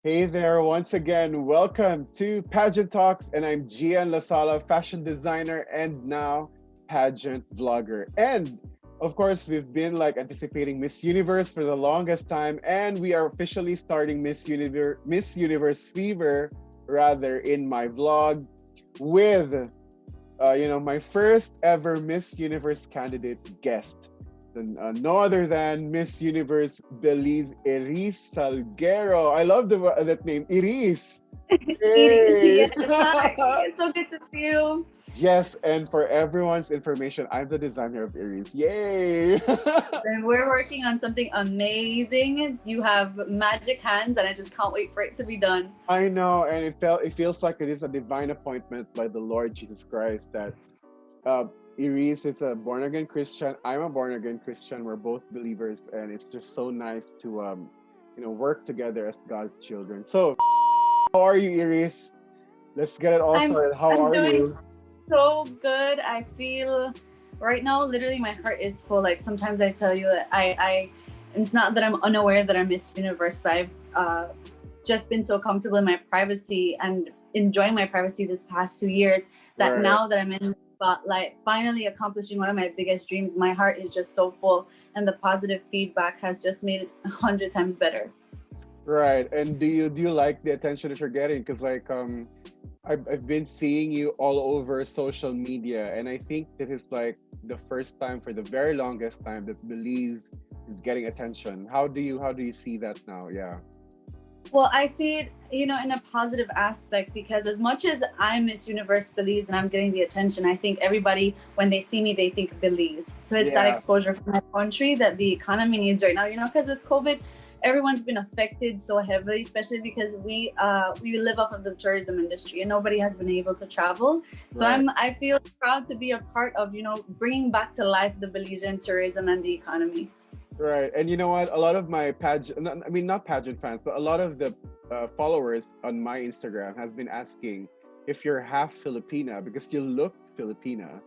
Hey there, once again, welcome to Pageant Talks, and I'm Gian Lasala, fashion designer and now pageant vlogger. And of course, we've been like anticipating Miss Universe for the longest time, and we are officially starting Miss Universe Fever, rather, in my vlog with my first ever Miss Universe candidate guest, no other than Miss Universe Belize Iris Salguero. I love that name, Iris. Iris, Yay! yes, hi. It's so good to see you. Yes, and for everyone's information, I'm the designer of Iris. Yay! And we're working on something amazing. You have magic hands, and I just can't wait for it to be done. I know, and it feels like it is a divine appointment by the Lord Jesus Christ that uh, Iris is a born again Christian. I'm a born again Christian. We're both believers, and it's just so nice to work together as God's children. So, how are you, Iris? Let's get it all I'm started. How I'm are doing you? so good. I feel right now, literally, my heart is full. Like sometimes I tell you that I it's not that I'm unaware that I'm Miss Universe, but I've just been so comfortable in my privacy and enjoying my privacy this past 2 years that Right. now that I'm in the spotlight, finally accomplishing one of my biggest dreams, my heart is just so full, and the positive feedback has just made it 100 times better. Right. And do you like the attention that you're getting? Because I've been seeing you all over social media, and I think that is like the first time for the very longest time that Belize is getting attention. How do you see that now? Yeah. Well, I see it, in a positive aspect because as much as I'm Miss Universe Belize and I'm getting the attention, I think everybody, when they see me, they think Belize. So it's that Yeah. exposure from my country that the economy needs right now, because with COVID, everyone's been affected so heavily, especially because we live off of the tourism industry and nobody has been able to travel. So Right. I feel proud to be a part of, bringing back to life the Belizean tourism and the economy. Right. And you know what? A lot of my I mean, not pageant fans, but a lot of the followers on my Instagram has been asking if you're half Filipina because you look Filipina.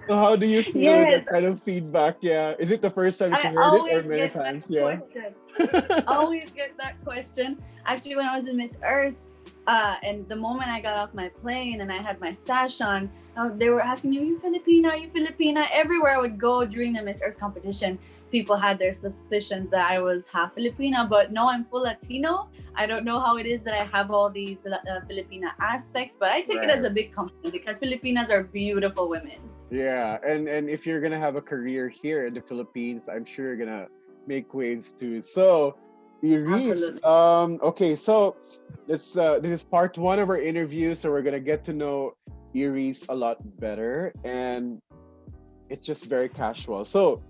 So how do you feel with Yes, that kind of feedback? Yeah. Is it the first time that you I heard it or always many get that times? Yeah. question. Always get that question. Actually, when I was in Miss Earth, and the moment I got off my plane and I had my sash on, they were asking me, "Are you Filipina? Are you Filipina?" Everywhere I would go during the Miss Earth competition, people had their suspicions that I was half Filipina, but no, I'm full Latino. I don't know how it is that I have all these Filipina aspects, but I take it as Right. a big compliment because Filipinas are beautiful women. Yeah. And if you're gonna have a career here in the Philippines, I'm sure you're gonna make waves too. So, Iris, Absolutely. okay, so this is part one of our interview, so we're gonna get to know Iris a lot better, and it's just very casual. So,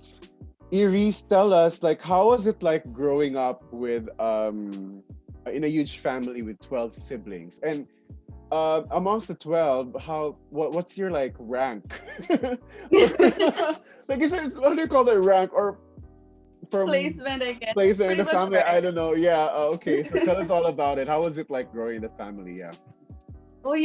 Iris, tell us, like, how was it like growing up with in a huge family with 12 siblings? And amongst the 12, what's your like rank? Like, is there, what do you call that, rank or from Placement, I guess. placement in Pretty the much family? I right. don't know. Yeah. Okay. So tell us all about it. How was it like growing in the family? Yeah. Well,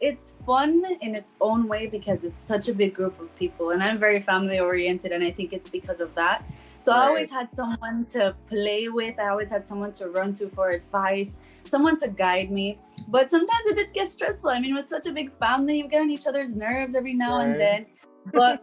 it's fun in its own way because it's such a big group of people, and I'm very family oriented, and I think it's because of that. So I Right. always had someone to play with. I always had someone to run to for advice, someone to guide me. But sometimes it did get stressful. I mean, with such a big family, you get on each other's nerves every now and Right. then. But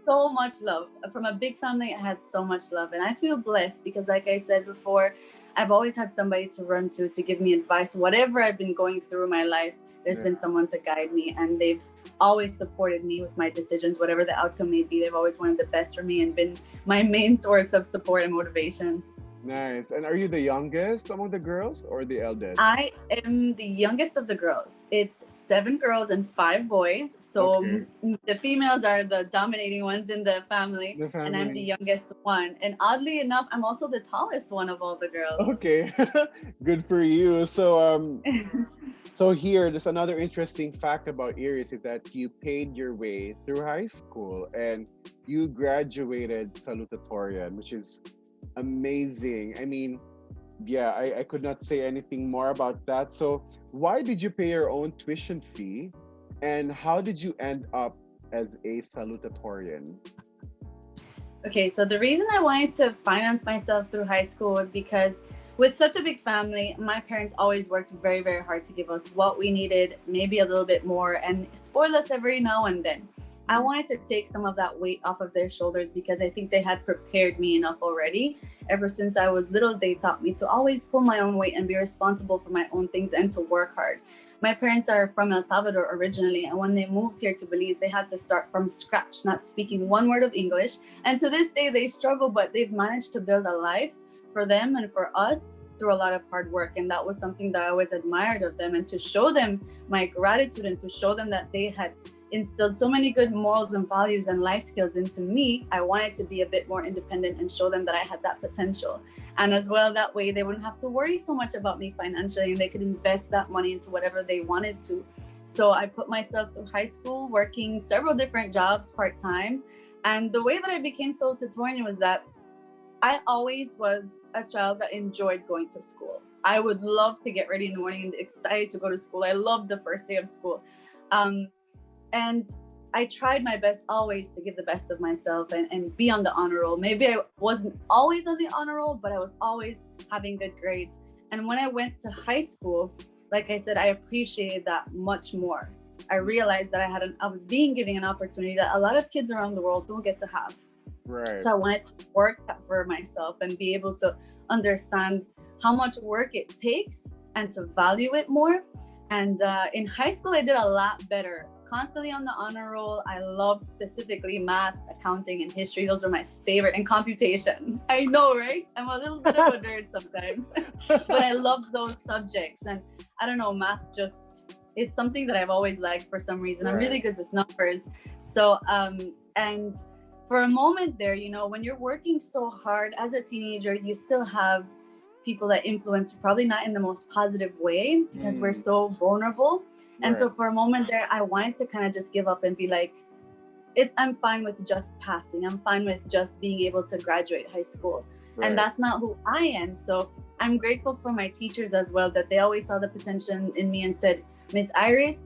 so much love from a big family. I had so much love, and I feel blessed because, like I said before, I've always had somebody to run to give me advice. Whatever I've been going through in my life, there's Yeah. been someone to guide me, and they've always supported me with my decisions, whatever the outcome may be. They've always wanted the best for me and been my main source of support and motivation. Nice. And are you the youngest among the girls or the eldest? I am the youngest of the girls. It's 7 girls and 5 boys. So Okay. the females are the dominating ones in the family, The and I'm the family. youngest one. And oddly enough, I'm also the tallest one of all the girls. Okay. Good for you. So here, there's another interesting fact about Iris is that you paid your way through high school and you graduated salutatorian, which is amazing. I mean, yeah, I could not say anything more about that. So why did you pay your own tuition fee and how did you end up as a salutatorian? Okay, so the reason I wanted to finance myself through high school was because with such a big family, my parents always worked very, very hard to give us what we needed, maybe a little bit more, and spoil us every now and then. I wanted to take some of that weight off of their shoulders because I think they had prepared me enough already. Ever since I was little, they taught me to always pull my own weight and be responsible for my own things and to work hard. My parents are from El Salvador originally, and when they moved here to Belize, they had to start from scratch, not speaking one word of English. And to this day, they struggle, but they've managed to build a life for them and for us through a lot of hard work. And that was something that I always admired of them, and to show them my gratitude and to show them that they had instilled so many good morals and values and life skills into me. I wanted to be a bit more independent and show them that I had that potential. And as well, that way they wouldn't have to worry so much about me financially, and they could invest that money into whatever they wanted to. So I put myself through high school, working several different jobs part-time. And the way that I became salutatorian was that I always was a child that enjoyed going to school. I would love to get ready in the morning and excited to go to school. I loved the first day of school. And I tried my best always to give the best of myself and be on the honor roll. Maybe I wasn't always on the honor roll, but I was always having good grades. And when I went to high school, like I said, I appreciated that much more. I realized that I was being given an opportunity that a lot of kids around the world don't get to have. Right. So I wanted to work for myself and be able to understand how much work it takes and to value it more. And in high school, I did a lot better. Constantly on the honor roll. I loved specifically maths, accounting, and history. Those are my favorite, and computation. I know, right? I'm a little bit of a nerd sometimes, but I love those subjects. And I don't know, math it's something that I've always liked for some reason. I'm really good with numbers. So, and for a moment there, when you're working so hard as a teenager, you still have people that influence you, probably not in the most positive way because we're so vulnerable. And so for a moment there, I wanted to kind of just give up and be like, I'm fine with just passing. I'm fine with just being able to graduate high school. Right. And that's not who I am. So I'm grateful for my teachers as well, that they always saw the potential in me and said, Miss Iris,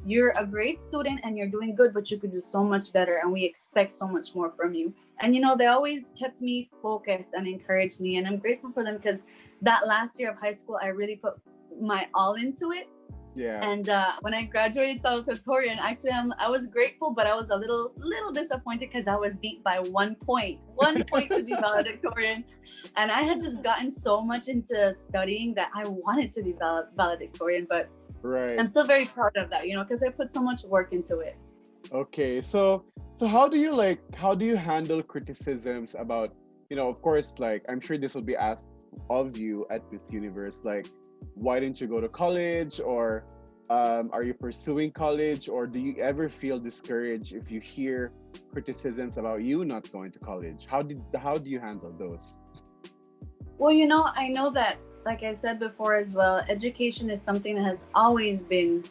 you're a great student and you're doing good, but you could do so much better. And we expect so much more from you. And, they always kept me focused and encouraged me. And I'm grateful for them because that last year of high school, I really put my all into it. Yeah. And when I graduated salutatorian, actually, I was grateful, but I was a little disappointed because I was beat by 1 point to be valedictorian. And I had just gotten so much into studying that I wanted to be valedictorian, but I'm still very proud of that, because I put so much work into it. Okay, so how do you handle criticisms about, of course, I'm sure this will be asked of you at Miss Universe, why didn't you go to college, or are you pursuing college, or do you ever feel discouraged if you hear criticisms about you not going to college? How do you handle those? Well, I know that, like I said before as well, education is something that has always been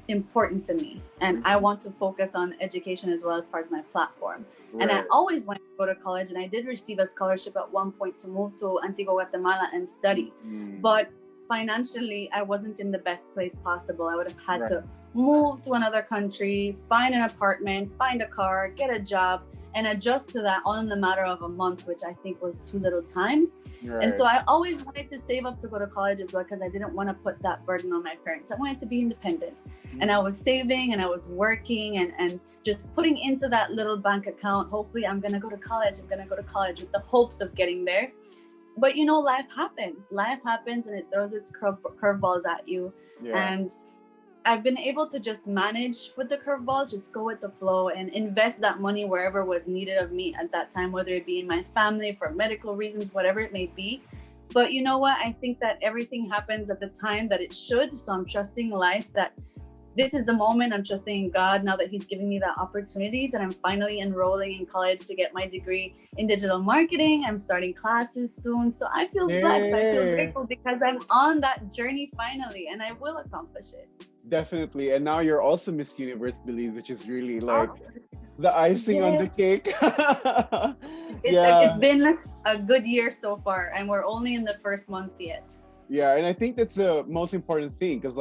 important to me, and I want to focus on education as well as part of my platform. Right. And I always wanted to go to college, and I did receive a scholarship at one point to move to Antigua, Guatemala and study. But financially, I wasn't in the best place possible. I would have had to move to another country, find an apartment, find a car, get a job, and adjust to that all in the matter of a month, which I think was too little time. Right. And so I always wanted to save up to go to college as well, because I didn't want to put that burden on my parents. I wanted to be independent. And I was saving and I was working and just putting into that little bank account, hopefully I'm going to go to college. I'm going to go to college with the hopes of getting there. But life happens and it throws its curveballs at you. Yeah. And I've been able to just manage with the curveballs, just go with the flow and invest that money wherever was needed of me at that time, whether it be in my family, for medical reasons, whatever it may be. But you know what? I think that everything happens at the time that it should. So I'm trusting life that this is the moment. I'm trusting in God now that He's giving me that opportunity, that I'm finally enrolling in college to get my degree in digital marketing. I'm starting classes soon. So I feel blessed. I feel grateful because I'm on that journey finally, and I will accomplish it. Definitely. And now you're also Miss Universe Belize, which is really the icing on the cake. It's been a good year so far, and we're only in the first month yet. Yeah, and I think that's the most important thing, because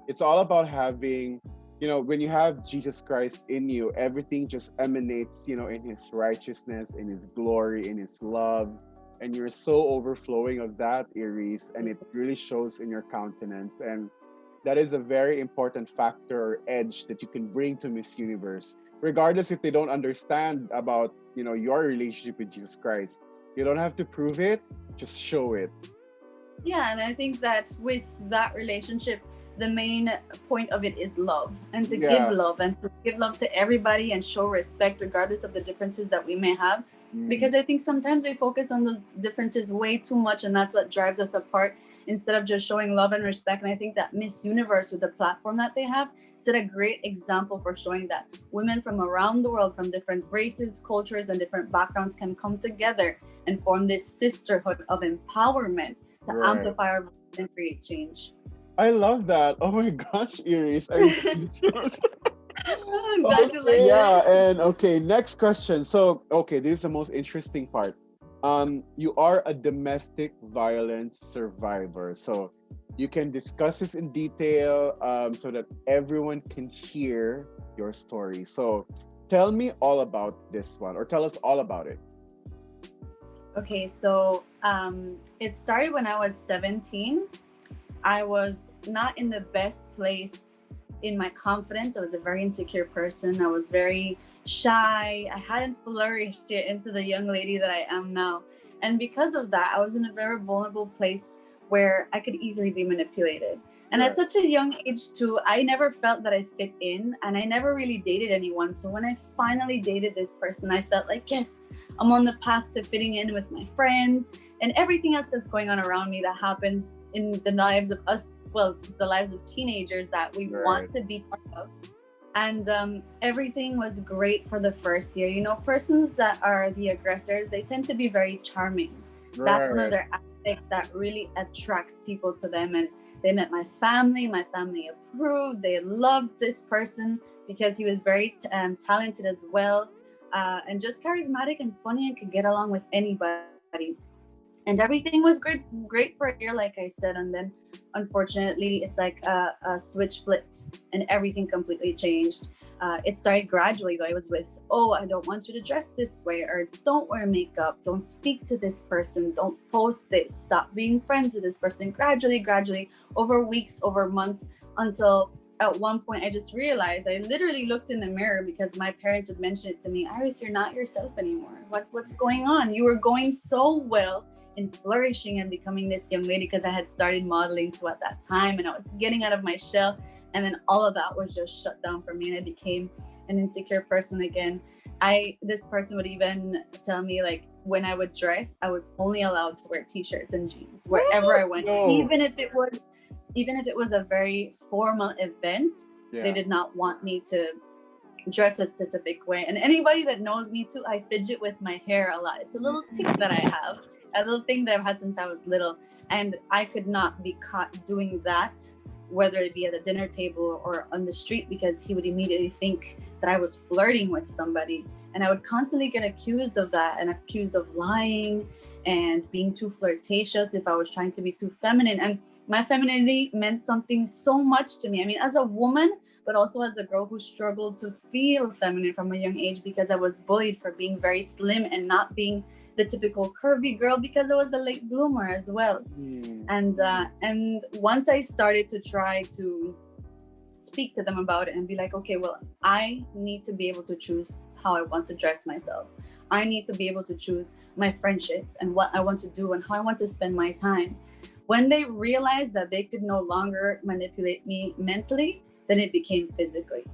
it's all about having, when you have Jesus Christ in you, everything just emanates, in His righteousness, in His glory, in His love. and you're so overflowing of that, Iris, and it really shows in your countenance. And that is a very important factor or edge that you can bring to Miss Universe, regardless if they don't understand about, your relationship with Jesus Christ. You don't have to prove it, just show it. Yeah, and I think that with that relationship, the main point of it is love, and to give Yeah. love and to give love to everybody and show respect regardless of the differences that we may have. Mm, Because I think sometimes we focus on those differences way too much, and that's what drives us apart instead of just showing love and respect. And I think that Miss Universe, with the platform that they have, set a great example for showing that women from around the world, from different races, cultures, and different backgrounds, can come together and form this sisterhood of empowerment to right. amplify our voice and create change. I love that. Oh my gosh, Iris. I'm speechless. I'm glad you Okay, like yeah, it. and okay, next question. So, okay, this is the most interesting part. You are a domestic violence survivor, so you can discuss this in detail, so that everyone can hear your story. So, tell me all about this one, or tell us all about it. Okay, so it started when I was 17. I was not in the best place in my confidence. I was a very insecure person. I was very shy. I hadn't flourished yet into the young lady that I am now. And because of that, I was in a very vulnerable place where I could easily be manipulated. And at Right. such a young age, too, I never felt that I fit in, and I never really dated anyone. So when I finally dated this person, I felt like, yes, I'm on the path to fitting in with my friends and everything else that's going on around me that happens in the lives of us, well, the lives of teenagers that we Right. want to be part of. And everything was great for the first year. You know, persons that are the aggressors, they tend to be very charming. That's one of Right. their aspects that really attracts people to them. And they met my family. My family approved. They loved this person because he was very talented as well, and just charismatic and funny and could get along with anybody. And everything was great for a year, like I said. And then, unfortunately, it's like a switch flipped, and everything completely changed. It started gradually, though. I was with, oh, I don't want you to dress this way, or don't wear makeup, don't speak to this person, don't post this, stop being friends with this person. Gradually, over weeks, over months, until at one point I just realized, I literally looked in the mirror because my parents would mention it to me, Iris, you're not yourself anymore. What's going on? You were going so well in flourishing and becoming this young lady, because I had started modeling too at that time, and I was getting out of my shell. And then all of that was just shut down for me, and I became an insecure person again. This person would even tell me, like, when I would dress, I was only allowed to wear t-shirts and jeans wherever I What? went, No. even if it was a very formal event. They Yeah. did not want me to dress a specific way. And anybody that knows me too, I fidget with my hair a lot. It's a little tick that I have, a little thing that I've had since I was little. And I could not be caught doing that, whether it be at a dinner table or on the street, because he would immediately think that I was flirting with somebody. And I would constantly get accused of that, and accused of lying and being too flirtatious if I was trying to be too feminine. And my femininity meant something so much to me. I mean, as a woman, but also as a girl who struggled to feel feminine from a young age, because I was bullied for being very slim and not being the typical curvy girl, because I was a late bloomer as well. Mm, And once I started to try to speak to them about it and be like, okay, well, I need to be able to choose how I want to dress myself. I need to be able to choose my friendships and what I want to do and how I want to spend my time. When they realized that they could no longer manipulate me mentally, then it became physically.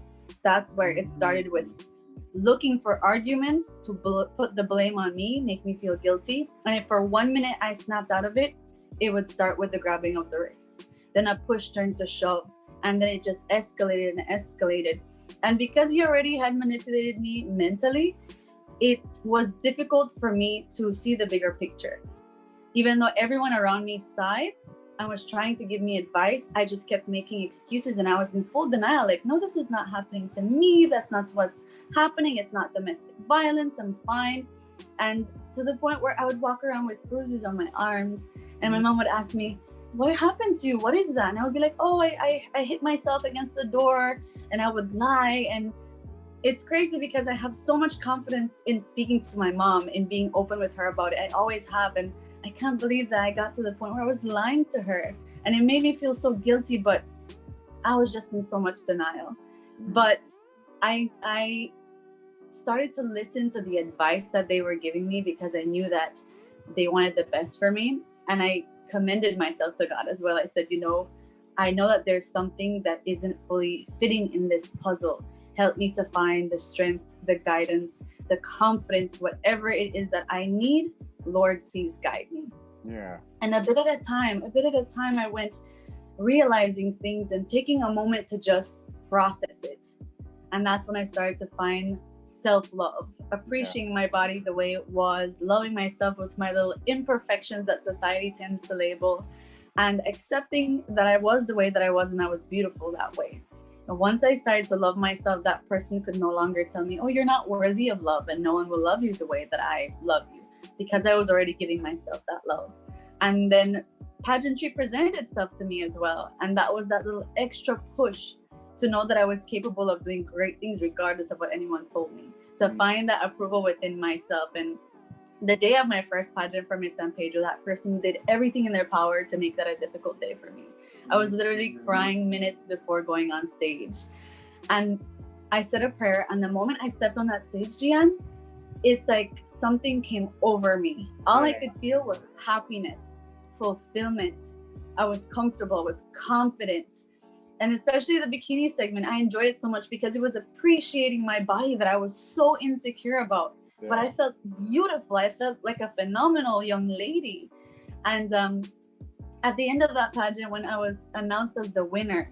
That's where it started, with looking for arguments to put the blame on me, make me feel guilty. And if for 1 minute I snapped out of it, it would start with the grabbing of the wrists. Then a push turned to shove. And then it just escalated and escalated. And because he already had manipulated me mentally, it was difficult for me to see the bigger picture. Even though everyone around me saw it and was trying to give me advice, I just kept making excuses, and I was in full denial. Like, no, this is not happening to me. That's not what's happening. It's not domestic violence. I'm fine. And to the point where I would walk around with bruises on my arms, and my mom would ask me, what happened to you? What is that? And I would be like, oh, I hit myself against the door, and I would lie. And it's crazy because I have so much confidence in speaking to my mom, in being open with her about it. I always have. And I can't believe that I got to the point where I was lying to her. And it made me feel so guilty, but I was just in so much denial. But I started to listen to the advice that they were giving me because I knew that they wanted the best for me. And I commended myself to God as well. I said, I know that there's something that isn't fully fitting in this puzzle. Help me to find the strength, the guidance, the confidence, whatever it is that I need. Lord, please guide me. Yeah. And a bit at a time, I went realizing things and taking a moment to just process it. And that's when I started to find self-love, appreciating my body the way it was, loving myself with my little imperfections that society tends to label, and accepting that I was the way that I was and I was beautiful that way. And once I started to love myself, that person could no longer tell me, oh, you're not worthy of love and no one will love you the way that I love you, because I was already giving myself that love. And then pageantry presented itself to me as well. And that was that little extra push to know that I was capable of doing great things regardless of what anyone told me, to find that approval within myself. And the day of my first pageant for Miss San Pedro, that person did everything in their power to make that a difficult day for me. I was literally crying minutes before going on stage. And I said a prayer, and the moment I stepped on that stage, Gian, it's like something came over me. All I could feel was happiness, fulfillment. I was comfortable, I was confident. And especially the bikini segment, I enjoyed it so much because it was appreciating my body that I was so insecure about. Yeah. But I felt beautiful. I felt like a phenomenal young lady. And at the end of that pageant, when I was announced as the winner,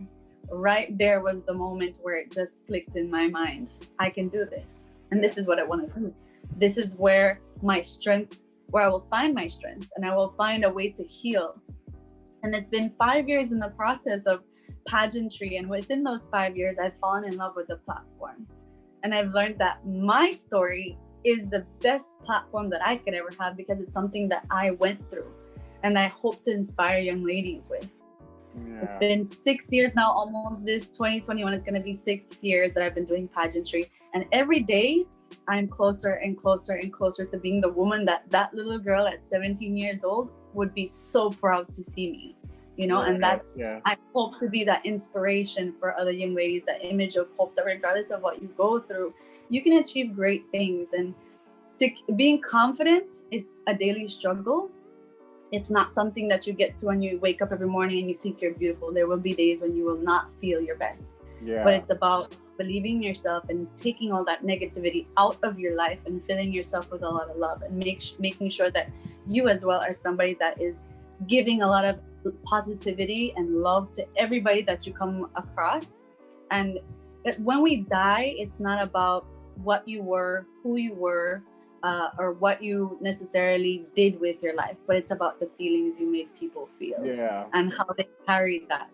right there was the moment where it just clicked in my mind. I can do this. And this is what I want to do. This is where my strength, where I will find my strength, and I will find a way to heal. And it's been 5 years in the process of pageantry. And within those 5 years, I've fallen in love with the platform. And I've learned that my story is the best platform that I could ever have because it's something that I went through and I hope to inspire young ladies with. Yeah. It's been 6 years now, almost this 2021 is going to be 6 years that I've been doing pageantry. And every day I'm closer and closer and closer to being the woman that little girl at 17 years old would be so proud to see me, and that's, I hope to be that inspiration for other young ladies, that image of hope that regardless of what you go through, you can achieve great things. And being confident is a daily struggle. It's not something that you get to when you wake up every morning and you think you're beautiful. There will be days when you will not feel your best. Yeah. But it's about believing in yourself and taking all that negativity out of your life and filling yourself with a lot of love, and making sure that you as well are somebody that is giving a lot of positivity and love to everybody that you come across. And when we die, it's not about what you were, who you were, or what you necessarily did with your life, but it's about the feelings you made people feel, and how they carried that.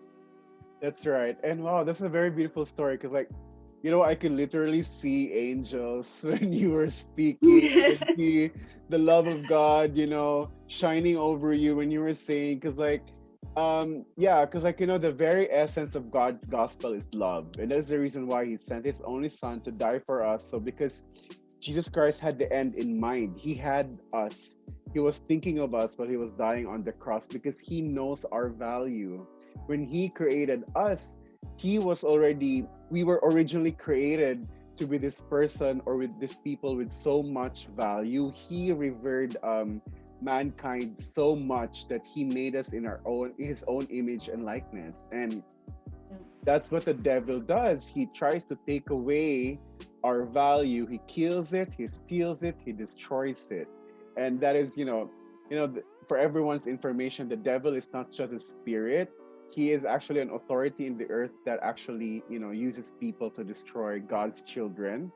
That's right. And wow, that's a very beautiful story, because I could literally see angels when you were speaking, see the love of God, shining over you when you were saying, because the very essence of God's gospel is love. And that's the reason why he sent his only son to die for us. So because Jesus Christ had the end in mind, he had us. He was thinking of us while he was dying on the cross, because he knows our value. When he created us, we were originally created to be this person or with this people with so much value. He revered mankind so much that he made us in his own image and likeness. And that's what the devil does. He tries to take away our value. He kills it, he steals it, he destroys it. And that is, for everyone's information, the devil is not just a spirit. He is actually an authority in the earth that actually, uses people to destroy God's children.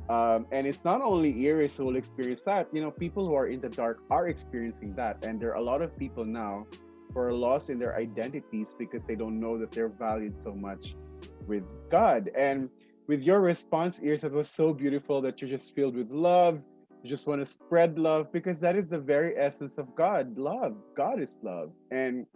And it's not only Iris who will experience that. People who are in the dark are experiencing that. And there are a lot of people now who are lost in their identities because they don't know that they're valued so much with God. And with your response, Iris, it was so beautiful that you're just filled with love. You just want to spread love, because that is the very essence of God. Love. God is love. And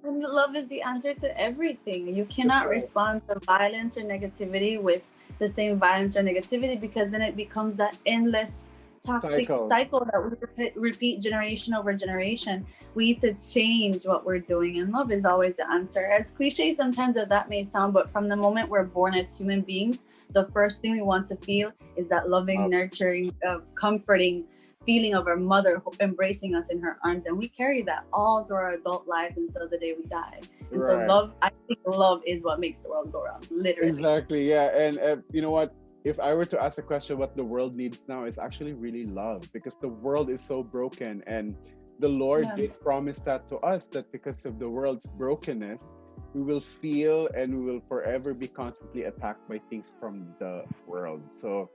love is the answer to everything. You cannot respond to violence or negativity with the same violence or negativity, because then it becomes that endless toxic Cycle. cycle that we repeat generation over generation. We need to change what we're doing, and love is always the answer. As cliche sometimes as that may sound, but from the moment we're born as human beings, the first thing we want to feel is that loving, nurturing, comforting feeling of our mother embracing us in her arms, and we carry that all through our adult lives until the day we die. And so love, I think love is what makes the world go round, literally. Exactly, yeah. And you know what, if I were to ask a question what the world needs now, is actually really love, because the world is so broken, and the Lord did promise that to us, that because of the world's brokenness, we will feel and we will forever be constantly attacked by things from the world. So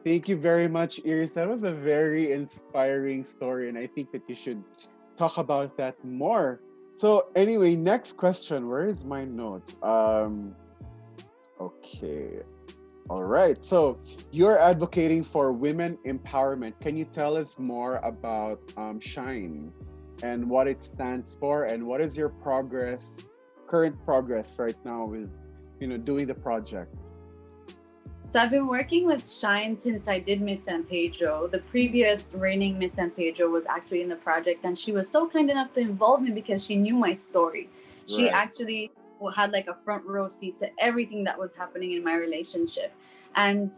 thank you very much, Iris. That was a very inspiring story, and I think that you should talk about that more. So anyway, next question. Where is my notes? Okay. All right. So you're advocating for women empowerment. Can you tell us more about Shine and what it stands for, and what is your current progress right now with, doing the project? So I've been working with Shine since I did Miss San Pedro. The previous reigning Miss San Pedro was actually in the project, and she was so kind enough to involve me because she knew my story. She actually had like a front row seat to everything that was happening in my relationship. And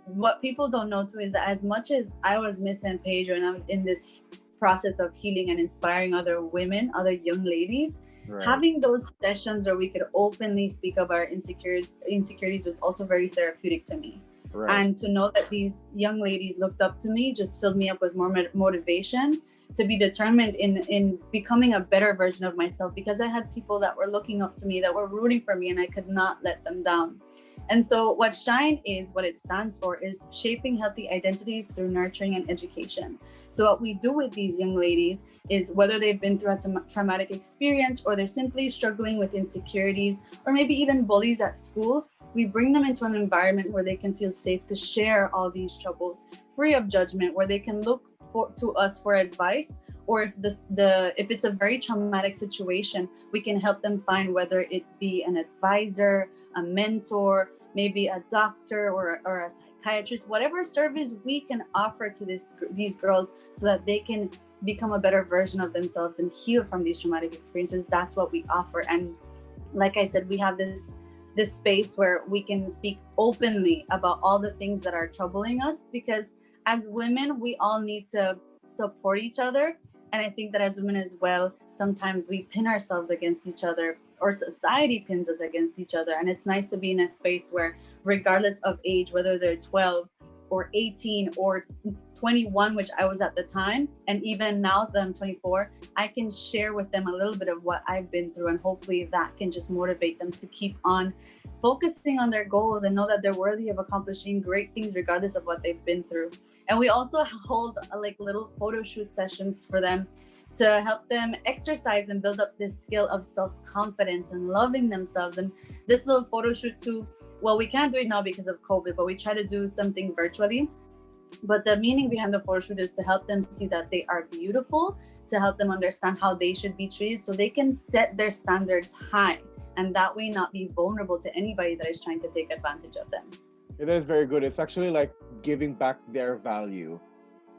what people don't know too is that as much as I was Miss San Pedro and I was in this process of healing and inspiring other women, other young ladies, having those sessions where we could openly speak of our insecurities was also very therapeutic to me. And to know that these young ladies looked up to me just filled me up with more motivation to be determined in becoming a better version of myself, because I had people that were looking up to me, that were rooting for me, and I could not let them down. And so what Shine is, what it stands for, is shaping healthy identities through nurturing and education. So what we do with these young ladies is, whether they've been through a traumatic experience, or they're simply struggling with insecurities, or maybe even bullies at school, we bring them into an environment where they can feel safe to share all these troubles, free of judgment, where they can look to us for advice, or if it's a very traumatic situation, we can help them find, whether it be an advisor, a mentor, maybe a doctor or a psychiatrist, whatever service we can offer to these girls, so that they can become a better version of themselves and heal from these traumatic experiences. That's what we offer. And like I said, we have this space where we can speak openly about all the things that are troubling us, because as women, we all need to support each other. And I think that as women as well, sometimes we pin ourselves against each other, or society pins us against each other. And it's nice to be in a space where, regardless of age, whether they're 12 or 18 or 21, which I was at the time, and even now that I'm 24, I can share with them a little bit of what I've been through, and hopefully that can just motivate them to keep on focusing on their goals and know that they're worthy of accomplishing great things regardless of what they've been through. And we also hold like little photo shoot sessions for them to help them exercise and build up this skill of self-confidence and loving themselves. And this little photo shoot too, well, we can't do it now because of COVID, but we try to do something virtually. But the meaning behind the photo shoot is to help them see that they are beautiful, to help them understand how they should be treated, so they can set their standards high, and that way not be vulnerable to anybody that is trying to take advantage of them. It is very good. It's actually like giving back their value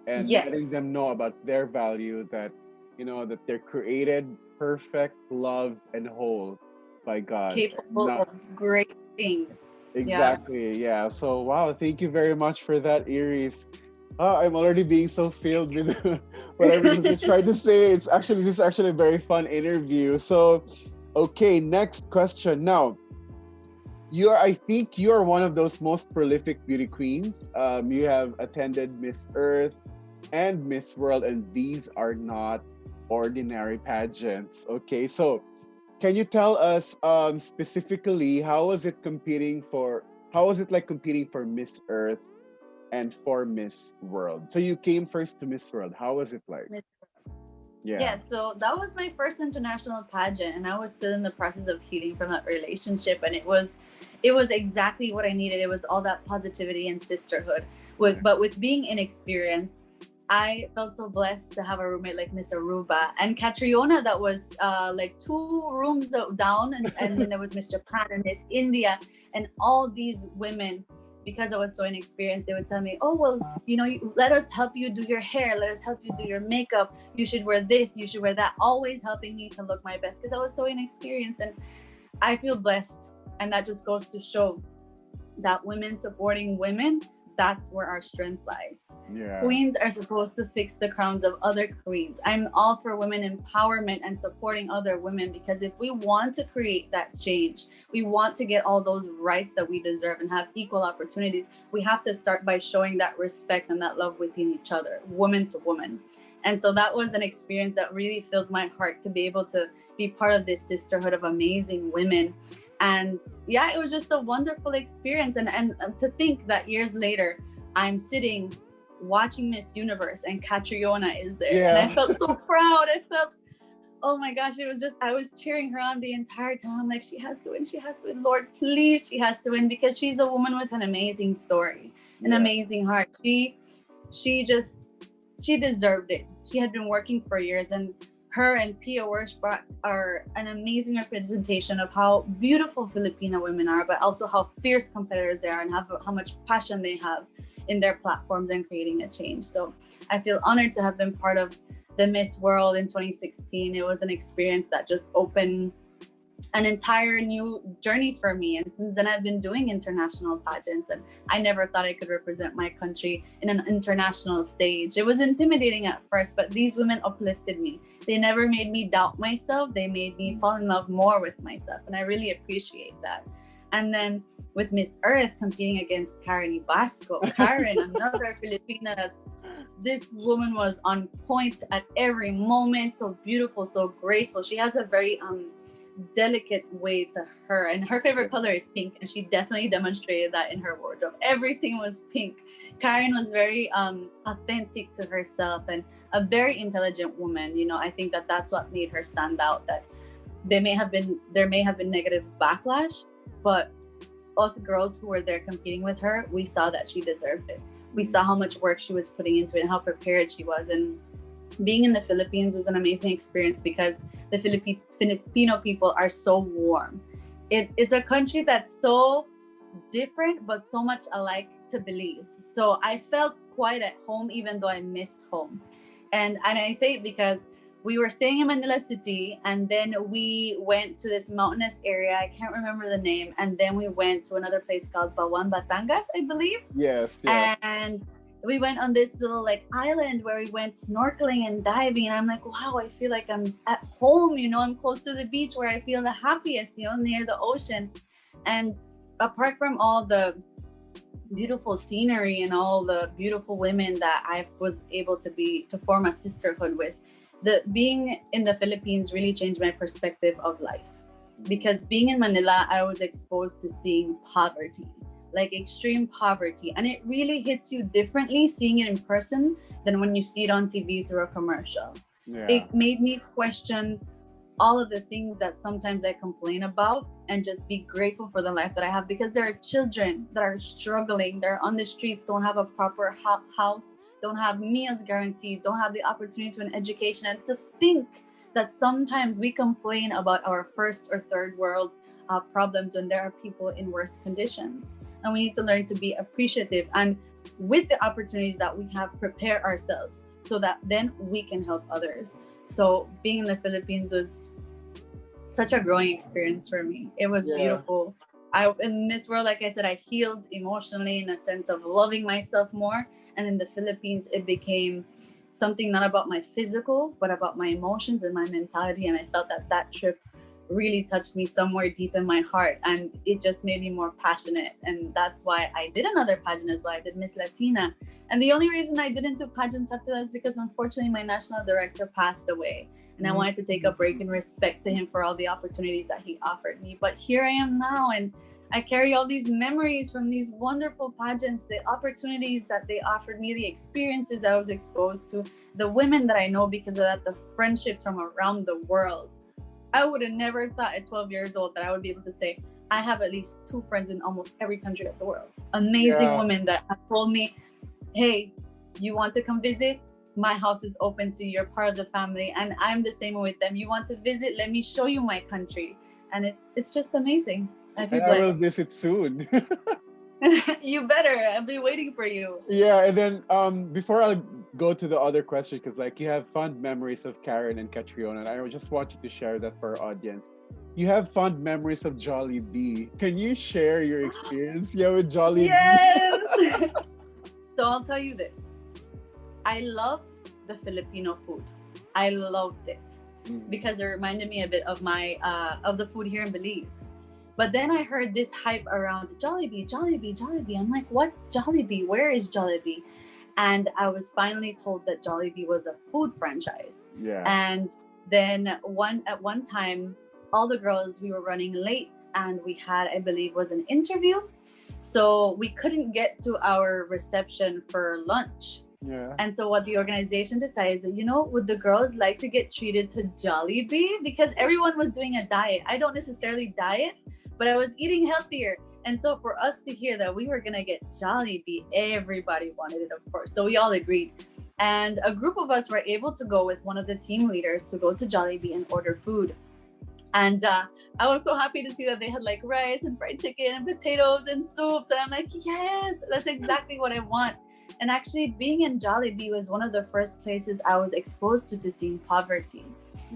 and letting them know about their value, that, that they're created perfect, loved, and whole by God. Capable of great things. Exactly. Yeah. So, wow. Thank you very much for that, Iris. I'm already being so filled with whatever you tried to say. This is actually a very fun interview. So, okay, next question. Now, I think you're one of those most prolific beauty queens. You have attended Miss Earth and Miss World, and these are not ordinary pageants. Okay, so can you tell us specifically how was it like competing for Miss Earth and for Miss World? So you came first to Miss World. How was it like? Yeah, so that was my first international pageant, and I was still in the process of healing from that relationship, and it was exactly what I needed. It was all that positivity and sisterhood. But with being inexperienced, I felt so blessed to have a roommate like Miss Aruba and Catriona that was like 2 rooms down, and then there was Miss Japan and Miss India, and all these women because I was so inexperienced, they would tell me, oh, well, let us help you do your hair. Let us help you do your makeup. You should wear this. You should wear that. Always helping me to look my best because I was so inexperienced. And I feel blessed. And that just goes to show that women supporting women, that's where our strength lies. Yeah. Queens are supposed to fix the crowns of other queens. I'm all for women empowerment and supporting other women, because if we want to create that change, we want to get all those rights that we deserve and have equal opportunities, we have to start by showing that respect and that love within each other, woman to woman. And so that was an experience that really filled my heart, to be able to be part of this sisterhood of amazing women. And yeah, it was just a wonderful experience. And to think that years later, I'm sitting watching Miss Universe and Catriona is there. Yeah. And I felt so proud. I felt, oh my gosh, it was just, I was cheering her on the entire time. I'm like, she has to win. She has to win. Lord, please, she has to win, because she's a woman with an amazing story, an amazing heart. She deserved it. She had been working for years, and her and Pia Wershbach are an amazing representation of how beautiful Filipina women are, but also how fierce competitors they are, and how much passion they have in their platforms and creating a change. So I feel honored to have been part of the Miss World in 2016. It was an experience that just opened an entire new journey for me. And since then, I've been doing international pageants, and I never thought I could represent my country in an international stage. It was intimidating at first, but these women uplifted me. They never made me doubt myself. They made me fall in love more with myself, and I really appreciate that. And then with Miss Earth, competing against Karen Ibasco. Karen, another Filipina this woman was on point at every moment, so beautiful, so graceful. She has a very delicate way to her, and her favorite color is pink, and she definitely demonstrated that in her wardrobe. Everything was pink. Karen was very authentic to herself, and a very intelligent woman. I think that that's what made her stand out. That there may have been negative backlash, but us girls who were there competing with her, we saw that she deserved it. We saw how much work she was putting into it and how prepared she was. And being in the Philippines was an amazing experience, because the Filipino people are so warm. It's a country that's so different, but so much alike to Belize. So I felt quite at home, even though I missed home. And I say it because we were staying in Manila City, and then we went to this mountainous area. I can't remember the name. And then we went to another place called Bawan, Batangas, I believe. Yes. And we went on this little island where we went snorkeling and diving. And I'm like, wow, I feel like I'm at home, I'm close to the beach where I feel the happiest, near the ocean. And apart from all the beautiful scenery and all the beautiful women that I was able to form a sisterhood with, being in the Philippines really changed my perspective of life. Because being in Manila, I was exposed to seeing poverty, extreme poverty. And it really hits you differently seeing it in person than when you see it on TV through a commercial. Yeah. It made me question all of the things that sometimes I complain about, and just be grateful for the life that I have, because there are children that are struggling. They're on the streets, don't have a proper house, don't have meals guaranteed, don't have the opportunity to an education. And to think that sometimes we complain about our first or third world problems when there are people in worse conditions. And we need to learn to be appreciative, and with the opportunities that we have, prepare ourselves so that then we can help others. So being in the Philippines was such a growing experience for me. It was beautiful. In this world, like I said, I healed emotionally in a sense of loving myself more. And in the Philippines, it became something not about my physical, but about my emotions and my mentality. And I felt that trip really touched me somewhere deep in my heart, and it just made me more passionate. And that's why I did another pageant as well. I did Miss Latina. And the only reason I didn't do pageants after that is because unfortunately my national director passed away, and I wanted to take a break in respect to him for all the opportunities that he offered me. But here I am now, and I carry all these memories from these wonderful pageants, the opportunities that they offered me, the experiences I was exposed to, the women that I know because of that, the friendships from around the world. I would have never thought at 12 years old that I would be able to say, I have at least 2 friends in almost every country of the world. Amazing women that have told me, hey, you want to come visit? My house is open to you. You're part of the family. And I'm the same with them. You want to visit? Let me show you my country. And it's just amazing. I feel blessed. I will visit soon. You better. I'll be waiting for you. Yeah, and then before I go to the other question, because like you have fond memories of Karen and Catriona, and I just want you to share that for our audience. You have fond memories of Jollibee. Can you share your experience, yeah, with Jollibee? Yes. So I'll tell you this. I love the Filipino food. I loved it because it reminded me a bit of my of the food here in Belize. But then I heard this hype around Jollibee, Jollibee, Jollibee. I'm like, what's Jollibee? Where is Jollibee? And I was finally told that Jollibee was a food franchise. Yeah. And then at one time, all the girls, we were running late and we had, I believe, was an interview. So we couldn't get to our reception for lunch. Yeah. And so what the organization decided is that, you know, would the girls like to get treated to Jollibee? Because everyone was doing a diet. I don't necessarily diet, but I was eating healthier. And so for us to hear that we were going to get Jollibee, everybody wanted it, of course. So we all agreed. And a group of us were able to go with one of the team leaders to go to Jollibee and order food. And I was so happy to see that they had like rice and fried chicken and potatoes and soups. And I'm like, yes, that's exactly what I want. And actually being in Jollibee was one of the first places I was exposed to seeing poverty.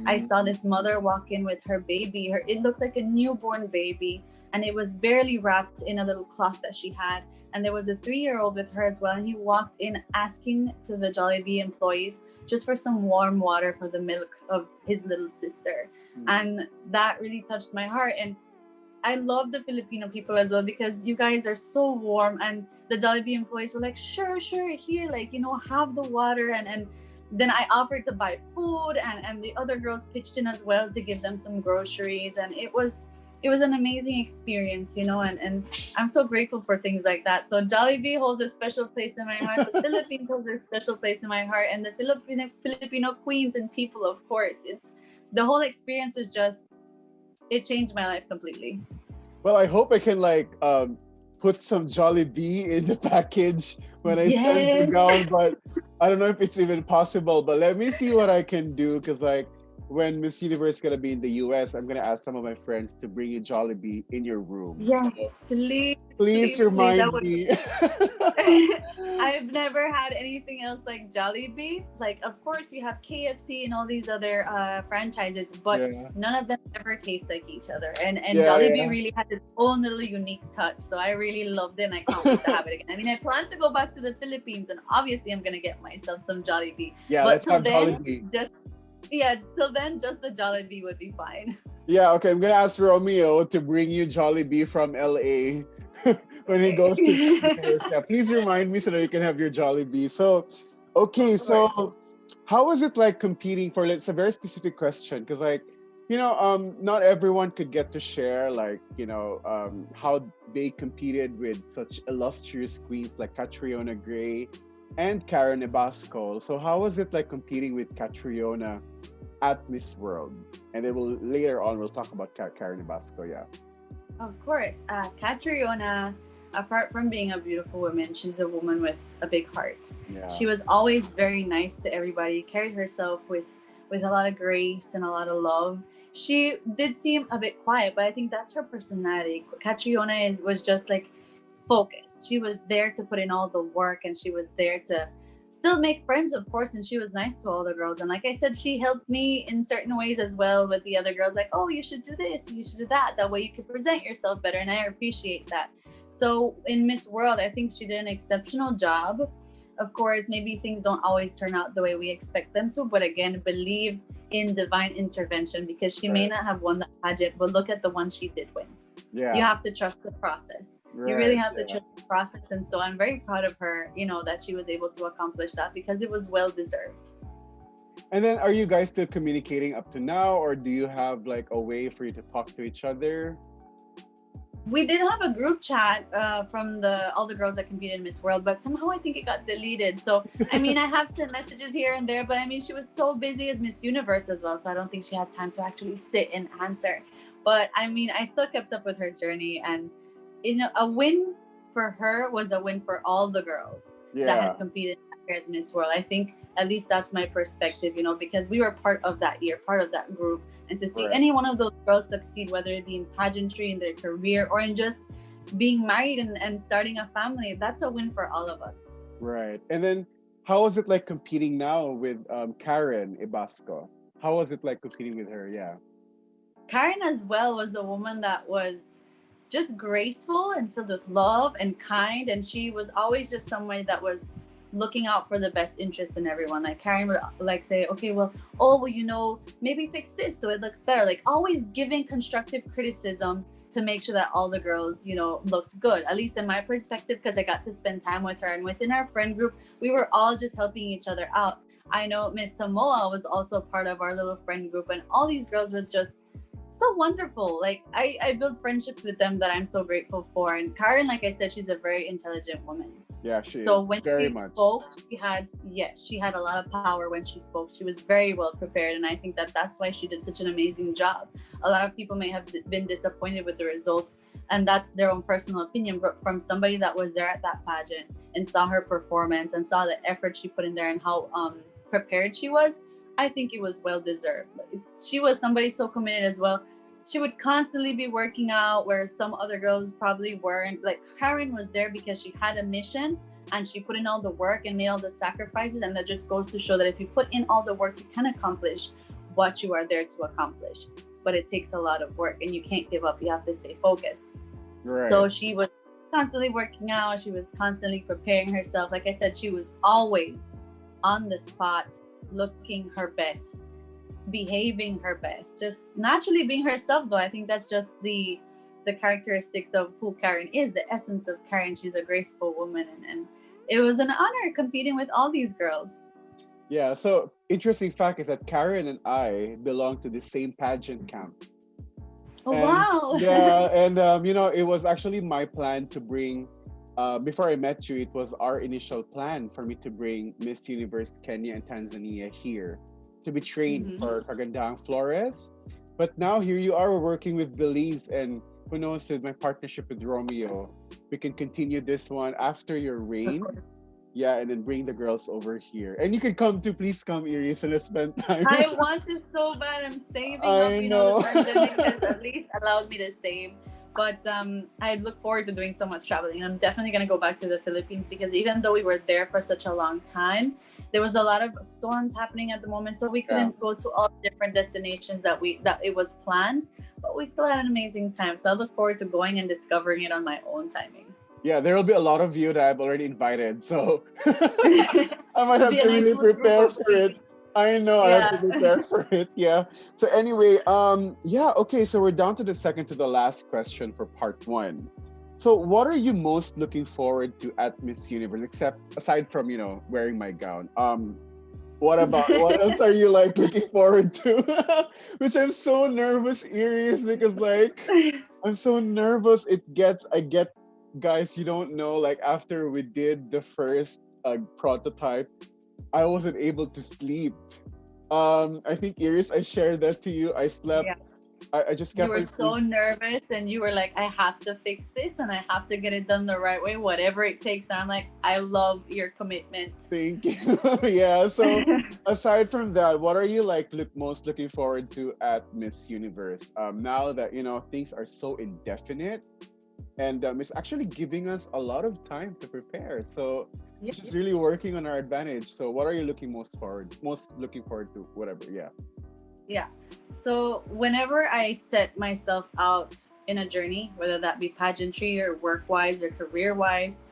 I saw this mother walk in with her baby. It looked like a newborn baby, and it was barely wrapped in a little cloth that she had. And there was a 3-year-old with her as well. And he walked in asking to the Jollibee employees just for some warm water for the milk of his little sister. And that really touched my heart. And I love the Filipino people as well, because you guys are so warm. And the Jollibee employees were like, sure, here, like, you know, have the water. And then I offered to buy food, and the other girls pitched in as well to give them some groceries. And it was an amazing experience, you know, and I'm so grateful for things like that. So Jollibee holds a special place in my heart. The Philippines holds a special place in my heart, and the Filipino queens and people, of course. The whole experience was just, it changed my life completely. Well, I hope I can like put some Jollibee in the package when I send it down, but I don't know if it's even possible. But let me see what I can do, because like when Miss Universe is gonna be in the US, I'm gonna ask some of my friends to bring you Jollibee in your room. Yes, so please remind me. I've never had anything else like Jollibee. Like, of course, you have KFC and all these other franchises, but none of them ever taste like each other. And Jollibee really has its own little unique touch. So I really loved it, and I can't wait to have it again. I mean, I plan to go back to the Philippines, and obviously I'm gonna get myself some Jollibee. Yeah, but let's have Jollibee. Till then, just the Jollibee would be fine. Yeah, okay. I'm gonna ask Romeo to bring you Jollibee from LA when he goes to yeah, please remind me so that you can have your Jollibee. So, okay, so how was it like competing for? It's a very specific question, because like, you know, not everyone could get to share like, you know, how they competed with such illustrious queens like Catriona Gray and Karen Ibasco. So how was it like competing with Catriona at Miss World? And then later on we'll talk about Karen Ibasco. Yeah. Of course, Catriona, apart from being a beautiful woman, she's a woman with a big heart. Yeah. She was always very nice to everybody. Carried herself with a lot of grace and a lot of love. She did seem a bit quiet, but I think that's her personality. Catriona was just like focused. She was there to put in all the work, and she was there to still make friends, of course, and she was nice to all the girls. And like I said, she helped me in certain ways as well with the other girls, like, oh, you should do this, you should do that way you can present yourself better. And I appreciate that. So in Miss World, I think she did an exceptional job. Of course, maybe things don't always turn out the way we expect them to, but again, believe in divine intervention, because she may not have won the pageant, but look at the one she did win. Yeah. You have to trust the process. You really have to trust the process. And so I'm very proud of her, you know, that she was able to accomplish that, because it was well deserved. And then are you guys still communicating up to now, or do you have like a way for you to talk to each other? We did have a group chat from all the girls that competed in Miss World, but somehow I think it got deleted. So, I mean, I have sent messages here and there, but I mean, she was so busy as Miss Universe as well. So I don't think she had time to actually sit and answer. But I mean, I still kept up with her journey, and a win for her was a win for all the girls that had competed as Miss World. I think at least that's my perspective, you know, because we were part of that year, part of that group, and to see any one of those girls succeed, whether it be in pageantry, in their career, or in just being married and starting a family. That's a win for all of us. Right. And then how was it like competing now with Karen Ibasco? How was it like competing with her? Yeah. Karen as well was a woman that was just graceful and filled with love and kind, and she was always just somebody that was looking out for the best interest in everyone. Like Karen would like say, okay, well, oh well, you know, maybe fix this so it looks better. Like always giving constructive criticism to make sure that all the girls, you know, looked good, at least in my perspective, because I got to spend time with her. And within our friend group, we were all just helping each other out. I know Miss Samoa was also part of our little friend group, and all these girls were just so wonderful. Like I built friendships with them that I'm so grateful for. And Karen, like I said, she's a very intelligent woman. Yeah, she So is when very she much. spoke, she had a lot of power when she spoke. She was very well prepared, and I think that that's why she did such an amazing job. A lot of people may have been disappointed with the results, and that's their own personal opinion. But from somebody that was there at that pageant and saw her performance and saw the effort she put in there and how prepared she was, I think it was well deserved. She was somebody so committed as well. She would constantly be working out where some other girls probably weren't. Like Karen was there because she had a mission and she put in all the work and made all the sacrifices. And that just goes to show that if you put in all the work, you can accomplish what you are there to accomplish. But it takes a lot of work and you can't give up. You have to stay focused. Right. So she was constantly working out. She was constantly preparing herself. Like I said, she was always on the spot, looking her best, behaving her best, just naturally being herself. Though I think that's just the characteristics of who Karen is, the essence of Karen. She's a graceful woman, and it was an honor competing with all these girls. Yeah, so interesting fact is that Karen and I belong to the same pageant camp. Oh, And wow. yeah, and you know, it was actually my plan to bring before I met you, it was our initial plan for me to bring Miss Universe Kenya and Tanzania here to be trained for Kagandang Flores. But now here you are working with Belize, and who knows, with my partnership with Romeo, we can continue this one after your reign. Yeah, and then bring the girls over here. And you can come too. Please come, Iris, and let's spend time. I want to so bad. I'm saving I up. You know. know, the pandemic has at least allowed me to save. But I look forward to doing so much traveling. I'm definitely going to go back to the Philippines because even though we were there for such a long time, there was a lot of storms happening at the moment. So we couldn't go to all the different destinations that it was planned. But we still had an amazing time. So I look forward to going and discovering it on my own timing. Yeah, there will be a lot of you that I've already invited. So I might have to really prepare for it. I know, I have to prepare for it. Yeah. So anyway, yeah, okay, so we're down to the second to the last question for part one. So what are you most looking forward to at Miss Universe, except aside from, you know, wearing my gown? What else are you like looking forward to? Which I'm so nervous, Iris, because like I'm so nervous. I get, guys, you don't know, like after we did the first prototype, I wasn't able to sleep. I think Iris, I shared that to you. I slept. Yeah. I just kept. You were so nervous, and you were like, "I have to fix this, and I have to get it done the right way, whatever it takes." And I'm like, "I love your commitment." Thank you. Yeah. So aside from that, what are you like most looking forward to at Miss Universe? Now that you know things are so indefinite. And it's actually giving us a lot of time to prepare. So it's just really working on our advantage. So what are you most looking forward to? Whatever, yeah. Yeah. So whenever I set myself out in a journey, whether that be pageantry or work-wise or career-wise,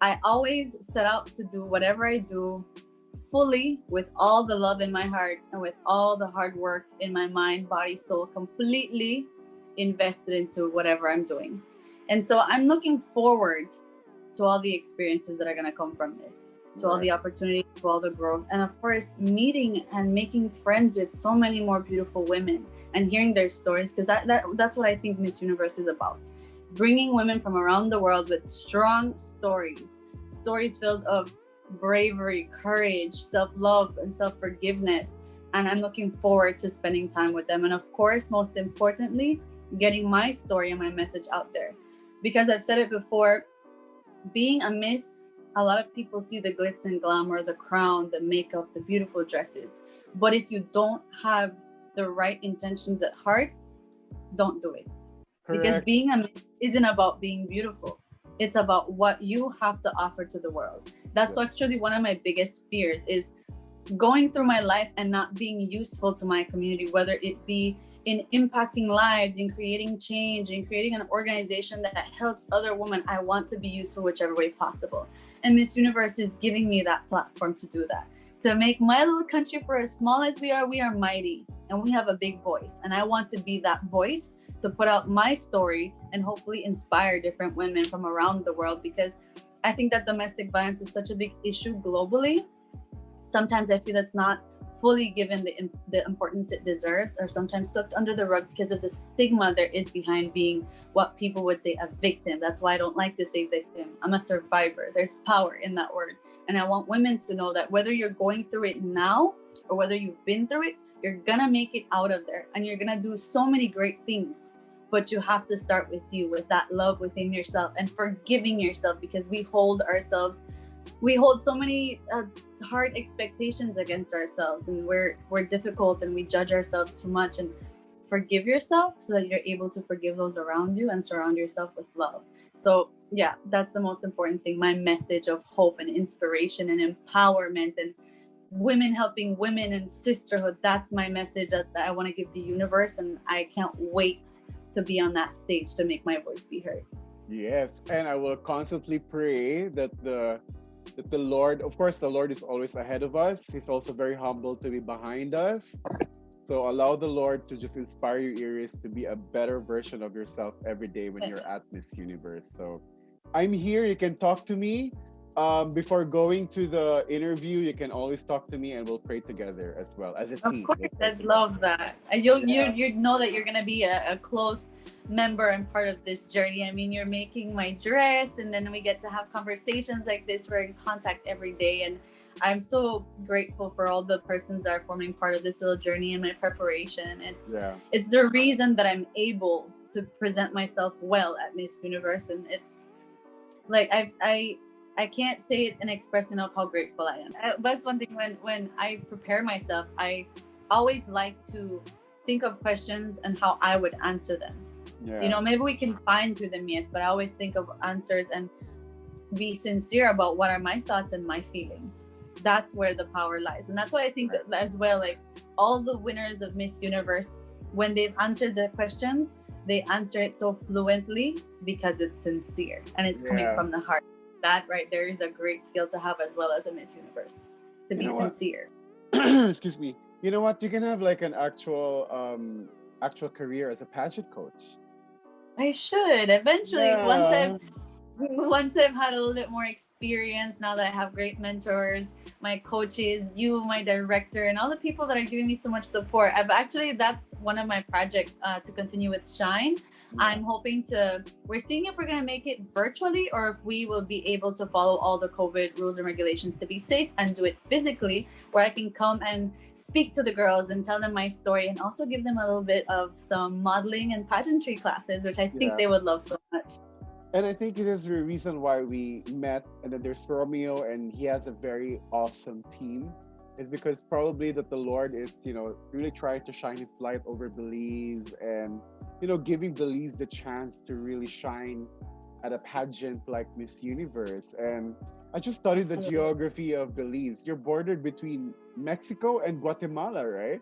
I always set out to do whatever I do fully with all the love in my heart and with all the hard work in my mind, body, soul, completely invested into whatever I'm doing. And so I'm looking forward to all the experiences that are going to come from this, to all the opportunities, to all the growth, and of course, meeting and making friends with so many more beautiful women and hearing their stories, because that's what I think Miss Universe is about. Bringing women from around the world with strong stories filled of bravery, courage, self-love, and self-forgiveness. And I'm looking forward to spending time with them. And of course, most importantly, getting my story and my message out there. Because I've said it before, being a Miss, a lot of people see the glitz and glamour, the crown, the makeup, the beautiful dresses. But if you don't have the right intentions at heart, don't do it. Because Correct. being a Miss isn't about being beautiful. It's about what you have to offer to the world. That's Yeah. actually one of my biggest fears is going through my life and not being useful to my community, whether it be in impacting lives, in creating change, in creating an organization that helps other women. I want to be useful whichever way possible. And Miss Universe is giving me that platform to do that. To make my little country, for as small as we are mighty and we have a big voice. And I want to be that voice to put out my story and hopefully inspire different women from around the world, because I think that domestic violence is such a big issue globally. Sometimes I feel it's not fully given the importance it deserves, or sometimes swept under the rug because of the stigma there is behind being what people would say a victim. That's why I don't like to say victim. I'm a survivor. There's power in that word. And I want women to know that whether you're going through it now or whether you've been through it, you're gonna make it out of there and you're gonna do so many great things. But you have to start with you, with that love within yourself and forgiving yourself, because we hold so many hard expectations against ourselves, and we're difficult and we judge ourselves too much. And forgive yourself so that you're able to forgive those around you and surround yourself with love. So yeah, that's the most important thing. My message of hope and inspiration and empowerment and women helping women and sisterhood, that's my message that I want to give the universe, and I can't wait to be on that stage to make my voice be heard. Yes, and I will constantly pray that the Lord, of course, the Lord is always ahead of us. He's also very humble to be behind us. So allow the Lord to just inspire your ears to be a better version of yourself every day when you're at Miss Universe. So I'm here. You can talk to me. Before going to the interview, you can always talk to me and we'll pray together as well as a Of team. course, I'd love that. You know that you're gonna be a close member and part of this journey. I mean, you're making my dress, and then we get to have conversations like this. We're in contact every day, and I'm so grateful for all the persons that are forming part of this little journey and my preparation. It's the reason that I'm able to present myself well at Miss Universe, and it's like I can't say it and express enough how grateful I am. That's one thing when I prepare myself, I always like to think of questions and how I would answer them. Yeah. You know, maybe we can fine tune them, yes, but I always think of answers and be sincere about what are my thoughts and my feelings. That's where the power lies. And that's why I think that as well, like all the winners of Miss Universe, when they've answered the questions, they answer it so fluently because it's sincere and it's coming from the heart. That right there is a great skill to have as well as a Miss Universe, to be sincere. Excuse me. You know what? You can have like an actual career as a pageant coach. I should eventually, once I've had a little bit more experience, now that I have great mentors, my coaches, you, my director, and all the people that are giving me so much support. That's one of my projects to continue with Shine. I'm hoping we're seeing if we're going to make it virtually or if we will be able to follow all the COVID rules and regulations to be safe and do it physically, where I can come and speak to the girls and tell them my story and also give them a little bit of some modeling and pageantry classes, which I think they would love so much. And I think it is the reason why we met. And then there's Romeo, and he has a very awesome team. Is because probably that the Lord is, really trying to shine His light over Belize and, giving Belize the chance to really shine at a pageant like Miss Universe. And I just studied the geography of Belize. You're bordered between Mexico and Guatemala, right?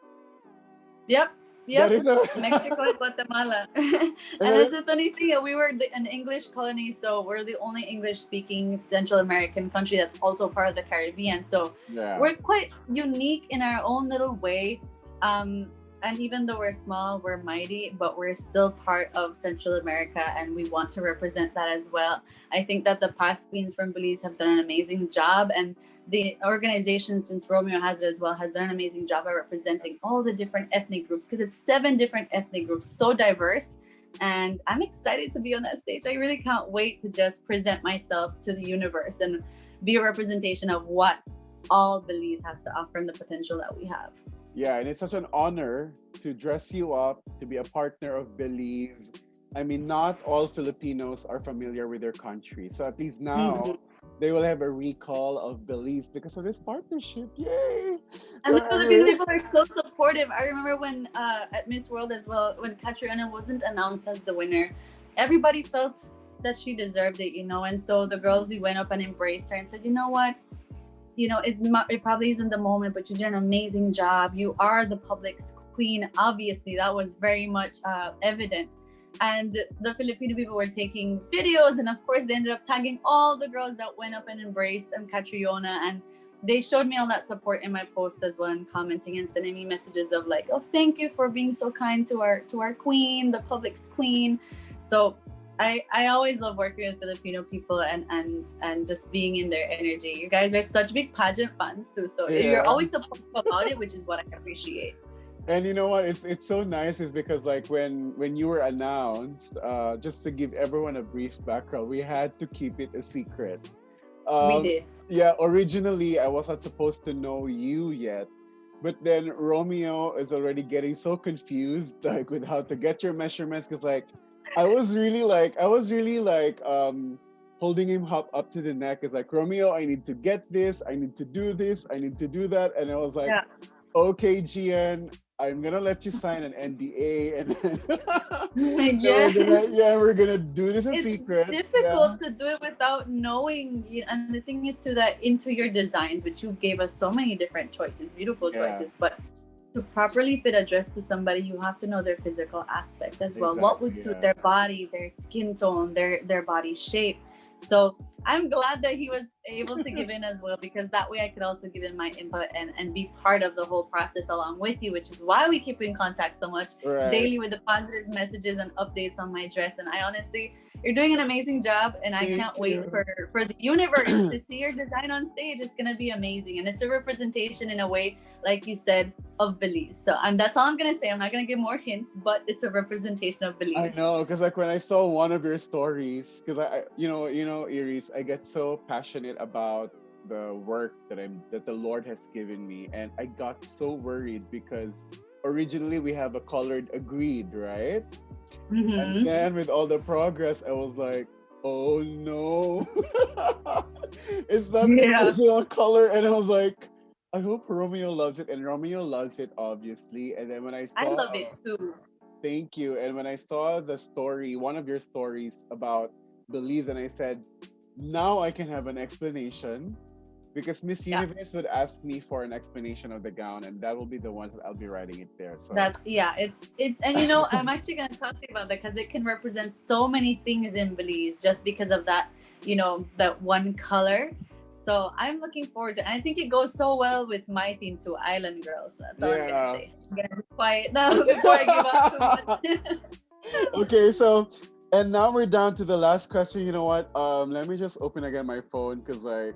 Yep. Mexico and Guatemala. And that's the funny thing. We were an English colony, so we're the only English-speaking Central American country that's also part of the Caribbean. So we're quite unique in our own little way. And even though we're small, we're mighty, but we're still part of Central America, and we want to represent that as well. I think that the past queens from Belize have done an amazing job, and the organization, since Romeo has it as well, has done an amazing job at representing all the different ethnic groups, because it's 7 different ethnic groups, so diverse. And I'm excited to be on that stage. I really can't wait to just present myself to the universe and be a representation of what all Belize has to offer and the potential that we have. Yeah, and it's such an honor to dress you up, to be a partner of Belize. I mean, not all Filipinos are familiar with their country. So at least now they will have a recall of Belize because of this partnership. Yay! And So the Filipino anyway, people are so supportive. I remember when at Miss World as well, when Catriona wasn't announced as the winner, everybody felt that she deserved it, you know. And so the girls, we went up and embraced her and said, you know what, you know, it probably isn't the moment, but you did an amazing job. You are the public's queen. Obviously, that was very much evident. And the Filipino people were taking videos, and of course, they ended up tagging all the girls that went up and embraced Catriona, and they showed me all that support in my post as well, and commenting and sending me messages of like, "Oh, thank you for being so kind to our queen, the public's queen." So I always love working with Filipino people and just being in their energy. You guys are such big pageant fans too, so you're yeah. always supportive about it, which is what I appreciate. And you know what? It's so nice is because like when you were announced, just to give everyone a brief background, we had to keep it a secret. We Um, did. yeah, originally I was not supposed to know you yet, but then Romeo is already getting so confused like with how to get your measurements because like I was really like holding him up to the neck. It's like Romeo, I need to get this, I need to do this, I need to do that, and I was like, Yeah. okay, Gian, I'm gonna let you sign an NDA, and then, then Yes. we're gonna do this in It's secret. Yeah, difficult to do it without knowing you. And the thing is to that into your designs, which you gave us so many different choices, beautiful yeah, choices, but to properly fit a dress to somebody, you have to know their physical aspect as well. What would exactly. suit Yeah, their body, their skin tone, their body shape. So I'm glad that he was able to give in as well, because that way I could also give in my input and be part of the whole process along with you, which is why we keep in contact so much right. daily with the positive messages and updates on my dress. And I honestly, you're doing an amazing job, and I Thank can't wait you. for the universe to see your design on stage. It's gonna be amazing, and it's a representation in a way, like you said, of Belize. So that's all I'm gonna say. I'm not gonna give more hints, but it's a representation of I Belize. know, because like when I saw one of your stories, because Iris, I get so passionate about the work that the Lord has given me, and I got so worried because originally we have a colored agreed, right? And Mm-hmm. then with all the progress, I was like, oh no, it's not the Yeah, original color, and I was like, I hope Romeo loves it, and Romeo loves it obviously. And then when I I saw love it too. Thank you. And when I saw the story, one of your stories about Belize, and I said, now I can have an explanation because Miss Yeah. Universe would ask me for an explanation of the gown, and that will be the ones that I'll be writing it there. So, That's yeah, it's and you know, I'm actually gonna talk to you about that because it can represent so many things in Belize just because of that, you know, that one color. So I'm looking forward to it. And I think it goes so well with my theme too, Island Girls. So that's all I'm gonna yeah. say. I'm gonna be quiet now before I give up too much. Okay, so and now we're down to the last question. You know what? Let me just open again my phone because like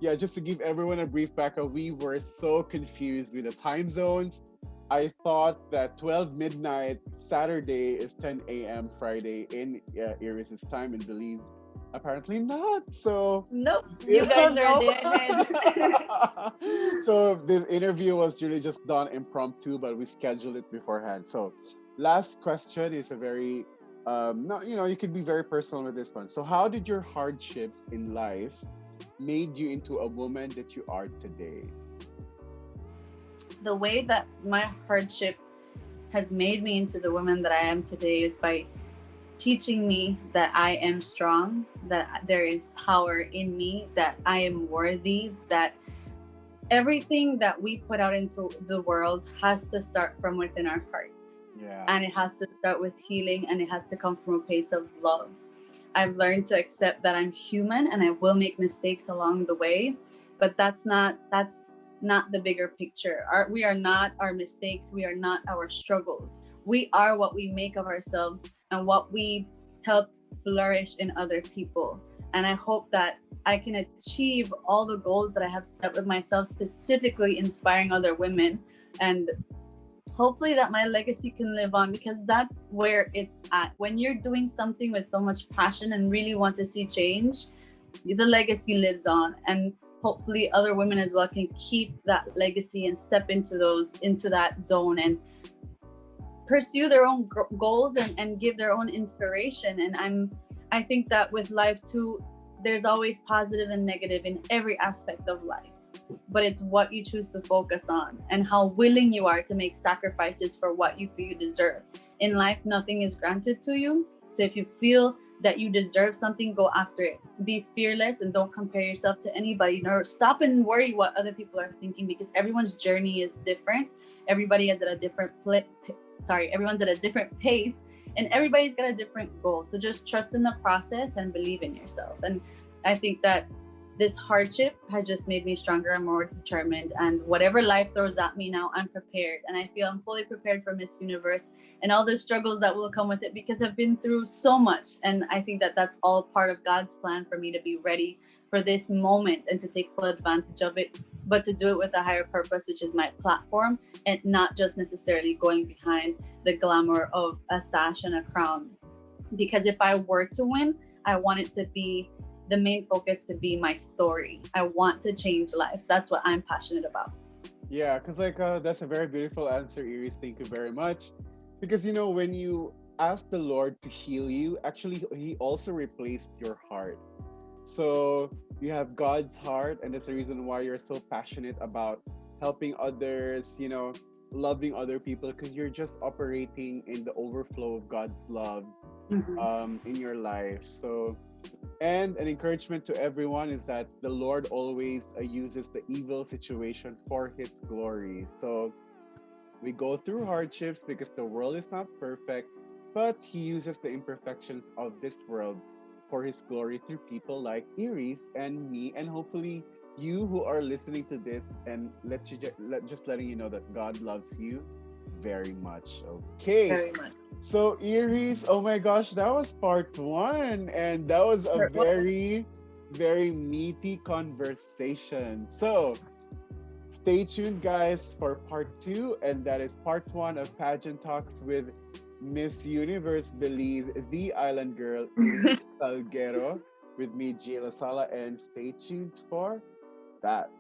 yeah, just to give everyone a brief background, we were so confused with the time zones. I thought that 12 midnight Saturday is 10 a.m. Friday in Iris' time in Belize. Apparently not. So, Nope, you yeah, guys are no. there ahead. So, this interview was really just done impromptu, but we scheduled it beforehand. So, last question is a very, no, you could be very personal with this one. So, how did your hardships in life made you into a woman that you are today? The way that my hardship has made me into the woman that I am today is by teaching me that I am strong, that there is power in me, that I am worthy, that everything that we put out into the world has to start from within our hearts. Yeah. And it has to start with healing, and it has to come from a place of love. I've learned to accept that I'm human and I will make mistakes along the way, but that's not the bigger picture. We are not our mistakes, we are not our struggles. We are what we make of ourselves and what we help flourish in other people. And I hope that I can achieve all the goals that I have set with myself, specifically inspiring other women, and hopefully that my legacy can live on, because that's where it's at. When you're doing something with so much passion and really want to see change, the legacy lives on, and hopefully other women as well can keep that legacy and step into that zone and pursue their own goals and give their own inspiration. And I think that with life too, there's always positive and negative in every aspect of life, but it's what you choose to focus on and how willing you are to make sacrifices for what you feel you deserve. In life, nothing is granted to you. So if you feel that you deserve something, go after it. Be fearless and don't compare yourself to anybody, nor stop and worry what other people are thinking, because everyone's journey is different. Everybody is at a different everyone's at a different pace, and everybody's got a different goal. So just trust in the process and believe in yourself. And I think that this hardship has just made me stronger and more determined. And whatever life throws at me now, I'm prepared. And I feel I'm fully prepared for Miss Universe and all the struggles that will come with it, because I've been through so much. And I think that that's all part of God's plan for me to be ready for this moment and to take full advantage of it, but to do it with a higher purpose, which is my platform, and not just necessarily going behind the glamour of a sash and a crown. Because if I were to win, I want it to be the main focus to be my story. I want to change lives. That's what I'm passionate about. Yeah, because that's a very beautiful answer, Iris. Thank you very much. Because when you ask the Lord to heal you, actually He also replaced your heart. So you have God's heart, and that's the reason why you're so passionate about helping others, loving other people, because you're just operating in the overflow of God's love in your life. So, and an encouragement to everyone is that the Lord always uses the evil situation for His glory. So we go through hardships because the world is not perfect, but He uses the imperfections of this world for His glory through people like Iris and me, and hopefully you who are listening to this, and just letting you know that God loves you very much. Okay. Very much. So Iris, oh my gosh, that was part 1, and that was a very, very meaty conversation. So stay tuned, guys, for part 2, and that is part 1 of Pageant Talks with Miss Universe Belize, the island girl, Iris Salguero, with me, Gia La Sala, and stay tuned for that.